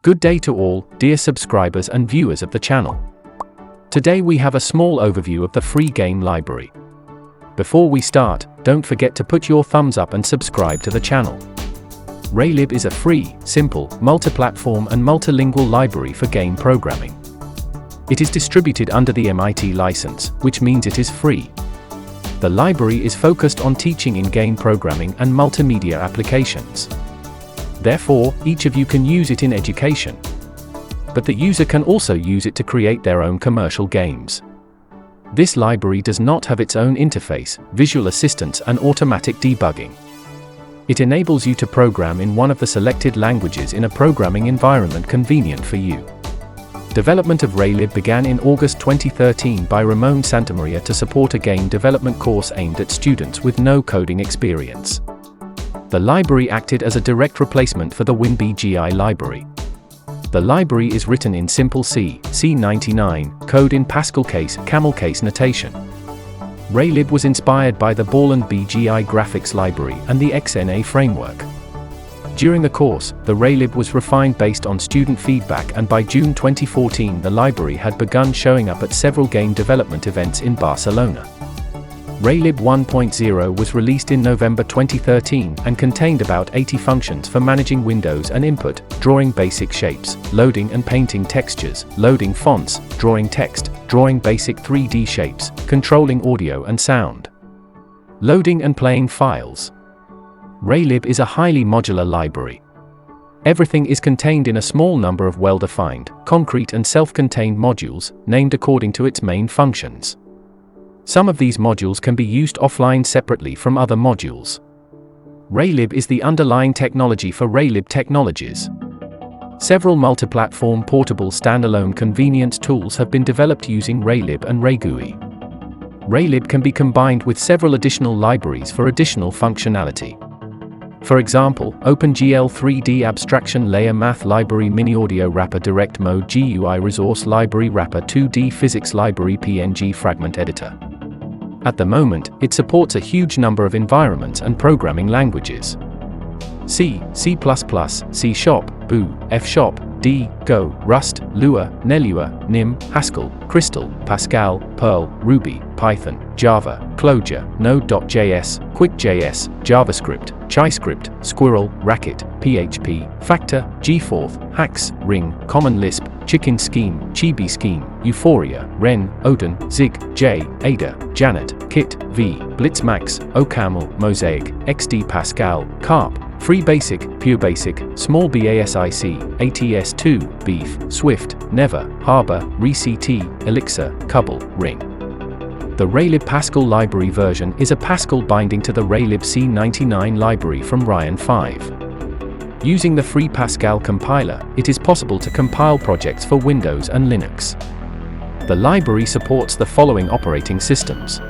Good day to all, dear subscribers and viewers of the channel. Today we have a small overview of the free game library. Before we start, don't forget to put your thumbs up and subscribe to the channel. Raylib is a free, simple, multi-platform and multilingual library for game programming. It is distributed under the MIT license, which means it is free. The library is focused on teaching in-game programming and multimedia applications. Therefore, each of you can use it in education. But the user can also use it to create their own commercial games. This library does not have its own interface, visual assistance and automatic debugging. It enables you to program in one of the selected languages in a programming environment convenient for you. Development of Raylib began in August 2013 by Ramon Santamaria to support a game development course aimed at students with no coding experience. The library acted as a direct replacement for the WinBGI library. The library is written in simple C, C99, code in Pascal case, camel case notation. Raylib was inspired by the Borland BGI graphics library and the XNA framework. During the course, the Raylib was refined based on student feedback, and by June 2014 the library had begun showing up at several game development events in Barcelona. Raylib 1.0 was released in November 2013 and contained about 80 functions for managing windows and input, drawing basic shapes, loading and painting textures, loading fonts, drawing text, drawing basic 3D shapes, controlling audio and sound, loading and playing files. Raylib is a highly modular library. Everything is contained in a small number of well-defined, concrete and self-contained modules, named according to its main functions. Some of these modules can be used offline separately from other modules. Raylib is the underlying technology for Raylib Technologies. Several multi-platform portable standalone convenience tools have been developed using Raylib and RayGUI. Raylib can be combined with several additional libraries for additional functionality. For example, OpenGL 3D Abstraction Layer Math Library Mini Audio Wrapper Direct Mode GUI Resource Library Wrapper 2D Physics Library PNG Fragment Editor. At the moment, it supports a huge number of environments and programming languages. C, C++, C#, Boo, F#, D, Go, Rust, Lua, Nelua, Nim, Haskell, Crystal, Pascal, Perl, Ruby, Python, Java, Clojure, Node.js, QuickJS, JavaScript, ChyScript, Squirrel, Racket, PHP, Factor, GForth, Hax, Ring, Common Lisp, Chicken Scheme, Chibi Scheme, Euphoria, Wren, Odin, Zig, J, Ada, Janet, Kit, V, Blitzmax, OCaml, Mosaic, XD Pascal, Carp, FreeBasic, PureBasic, Small BASIC, ATS2, Beef, Swift, Never, Harbor, ReCT, Elixir, Cubble, Ring. The Raylib Pascal library version is a Pascal binding to the Raylib C99 library from Ryan 5. Using the free Pascal compiler, it is possible to compile projects for Windows and Linux. The library supports the following operating systems: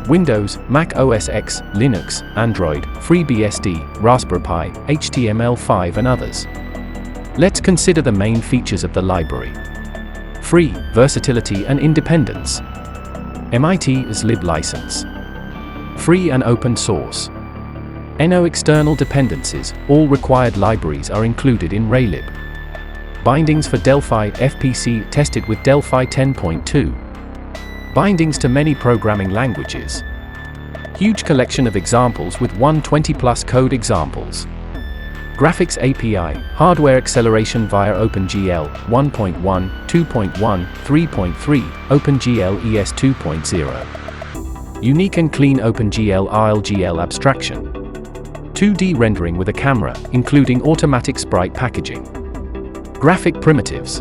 Windows, Mac OS X, Linux, Android, FreeBSD, Raspberry Pi, HTML5 and others. Let's consider the main features of the library. Free, versatility and independence. MIT's lib license. Free and open source. No external dependencies, all required libraries are included in Raylib. Bindings for Delphi FPC tested with Delphi 10.2. Bindings to many programming languages. Huge collection of examples with 120+ code examples. Graphics API, hardware acceleration via OpenGL 1.1, 2.1, 3.3, OpenGL ES 2.0. Unique and clean OpenGL RLGL abstraction. 2D rendering with a camera, including automatic sprite packaging. Graphic primitives.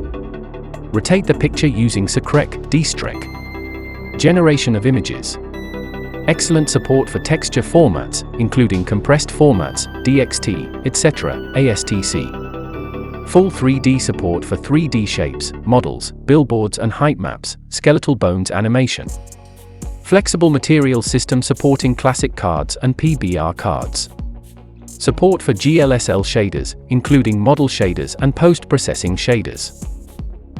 Rotate the picture using Secrec, Dstrec. Generation of images. Excellent support for texture formats, including compressed formats, DXT, etc., ASTC. Full 3D support for 3D shapes, models, billboards and height maps, skeletal bones animation. Flexible material system supporting classic cards and PBR cards. Support for GLSL shaders, including model shaders and post-processing shaders.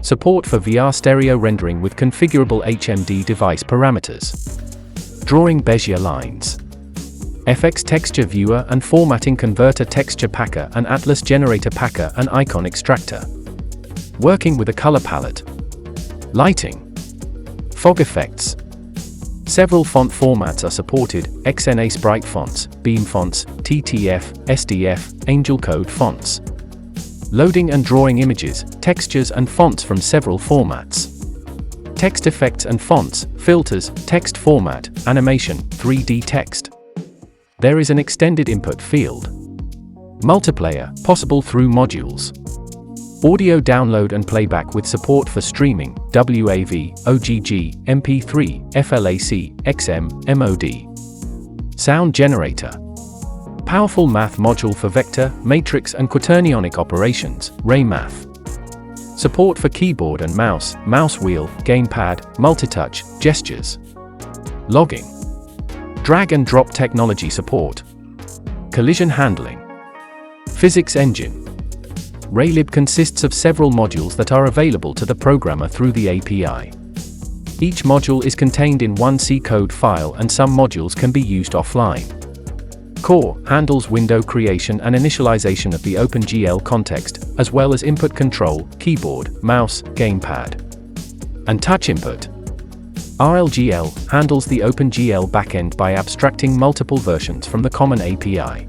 Support for VR stereo rendering with configurable HMD device parameters. Drawing Bezier lines. FX Texture Viewer and Formatting Converter Texture Packer and Atlas Generator Packer and Icon Extractor. Working with a color palette. Lighting. Fog effects. Several font formats are supported: XNA Sprite fonts, Beam fonts, TTF, SDF, Angel Code fonts. Loading and drawing images, textures and fonts from several formats. Text effects and fonts, filters, text format, animation, 3D text. There is an extended input field. Multiplayer, possible through modules. Audio download and playback with support for streaming, WAV, OGG, MP3, FLAC, XM, MOD. Sound generator. Powerful math module for vector, matrix and quaternionic operations, RayMath. Support for keyboard and mouse, mouse wheel, gamepad, multitouch, gestures. Logging. Drag and drop technology support. Collision handling. Physics engine. Raylib consists of several modules that are available to the programmer through the API. Each module is contained in one C code file and some modules can be used offline. Core handles window creation and initialization of the OpenGL context, as well as input control, keyboard, mouse, gamepad, and touch input. RLGL handles the OpenGL backend by abstracting multiple versions from the common API.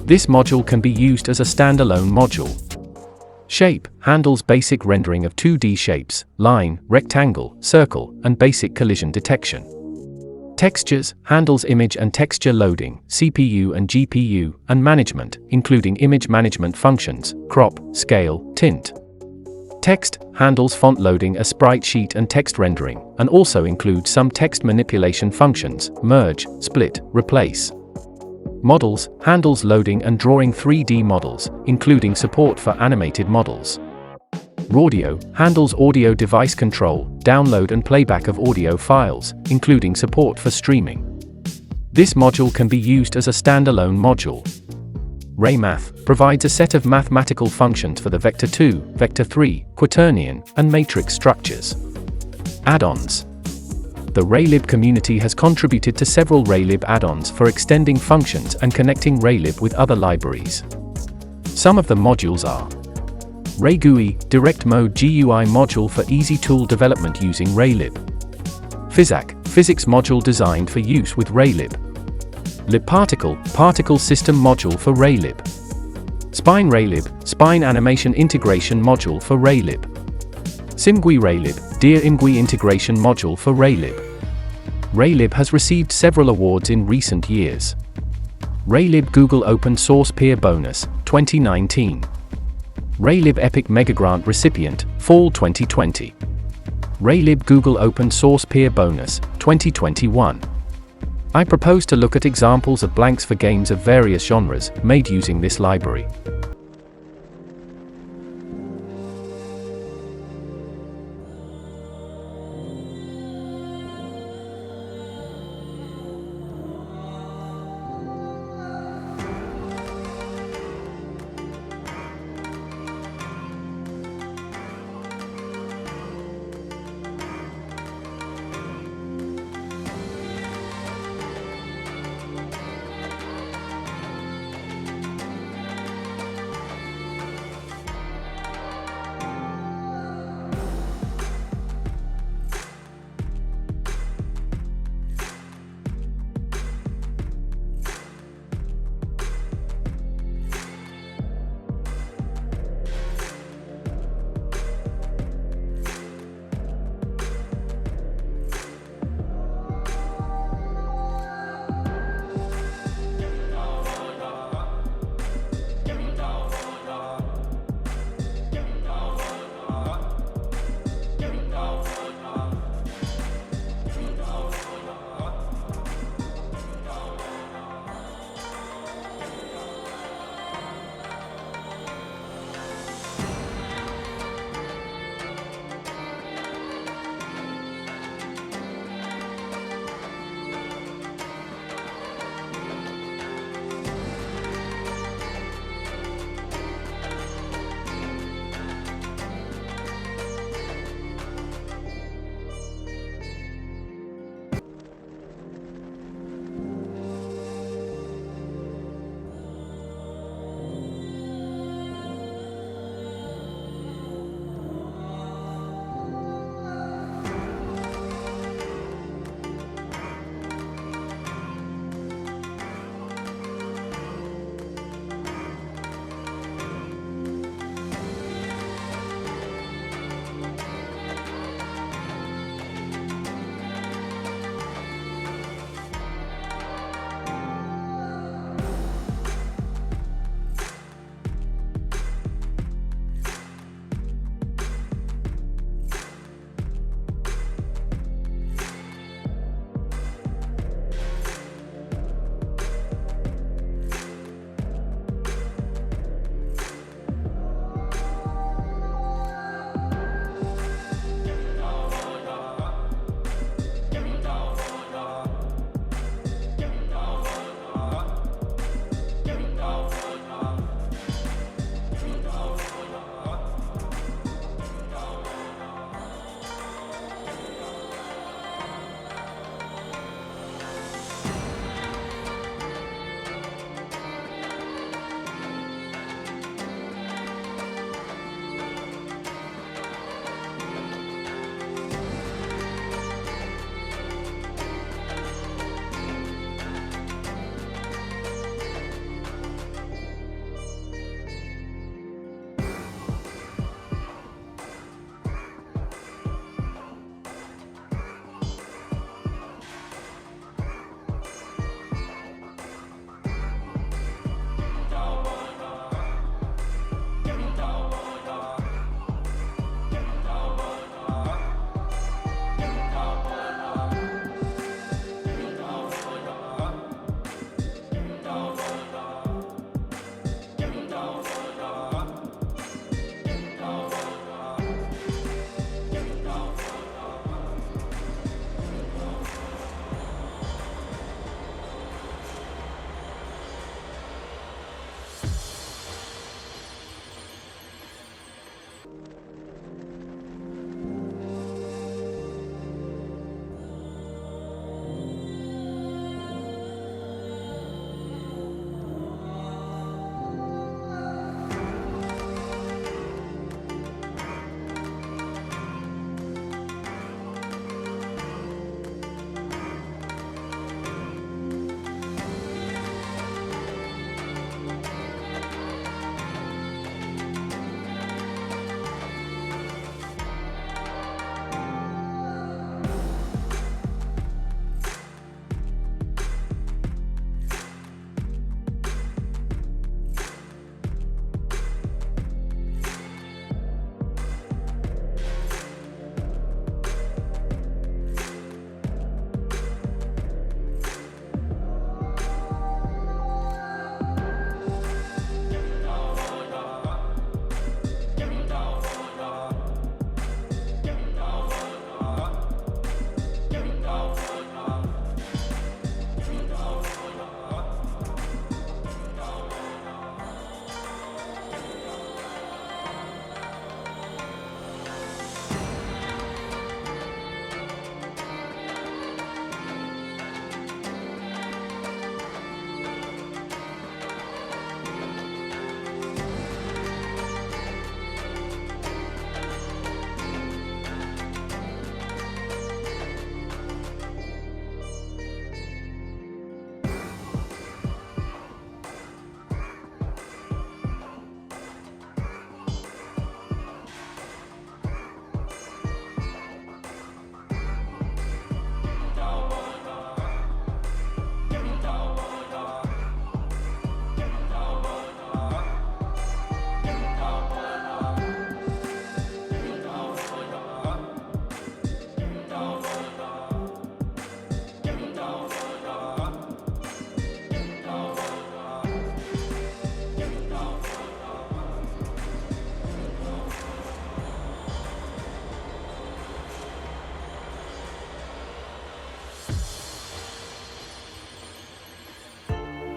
This module can be used as a standalone module. Shape handles basic rendering of 2D shapes, line, rectangle, circle, and basic collision detection. Textures handles image and texture loading, CPU and GPU, and management, including image management functions, crop, scale, tint. Text handles font loading, a sprite sheet, and text rendering, and also includes some text manipulation functions, merge, split, replace. Models handles loading and drawing 3D models, including support for animated models. Audio handles audio device control, download and playback of audio files, including support for streaming. This module can be used as a standalone module. RayMath provides a set of mathematical functions for the Vector 2, Vector 3, Quaternion, and Matrix structures. Add-ons. The Raylib community has contributed to several Raylib add-ons for extending functions and connecting Raylib with other libraries. Some of the modules are RayGUI, Direct Mode GUI module for easy tool development using Raylib. PhysAC, physics module designed for use with Raylib. LibParticle, particle system module for Raylib. Spine Raylib, spine animation integration module for Raylib. SimGUI Raylib, DIR-ImGUI integration module for Raylib. Raylib has received several awards in recent years. Raylib Google Open Source Peer Bonus, 2019. Raylib Epic Megagrant recipient, Fall 2020. Raylib Google Open Source Peer Bonus, 2021. I propose to look at examples of blanks for games of various genres, made using this library.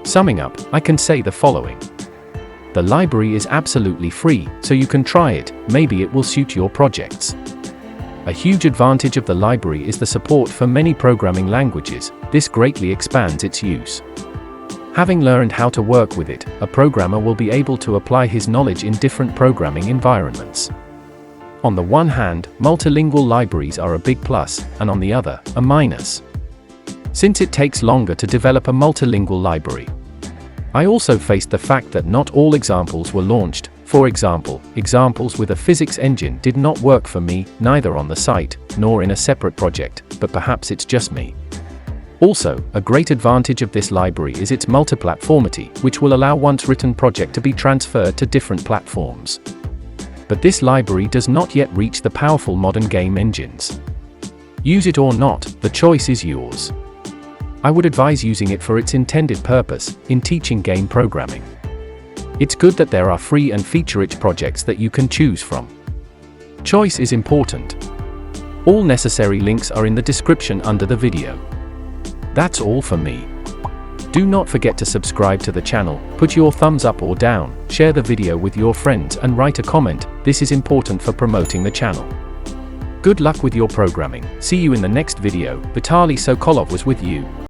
Summing up, I can say the following. The library is absolutely free, so you can try it, maybe it will suit your projects. A huge advantage of the library is the support for many programming languages. This greatly expands its use. Having learned how to work with it, a programmer will be able to apply his knowledge in different programming environments. On the one hand, multilingual libraries are a big plus, and on the other, a minus, since it takes longer to develop a multilingual library. I also faced the fact that not all examples were launched. For example, examples with a physics engine did not work for me, neither on the site, nor in a separate project, but perhaps it's just me. Also, a great advantage of this library is its multiplatformity, which will allow once written project to be transferred to different platforms. But this library does not yet reach the powerful modern game engines. Use it or not, the choice is yours. I would advise using it for its intended purpose, in teaching game programming. It's good that there are free and feature-rich projects that you can choose from. Choice is important. All necessary links are in the description under the video. That's all for me. Do not forget to subscribe to the channel, put your thumbs up or down, share the video with your friends and write a comment. This is important for promoting the channel. Good luck with your programming. See you in the next video. Vitaly Sokolov was with you.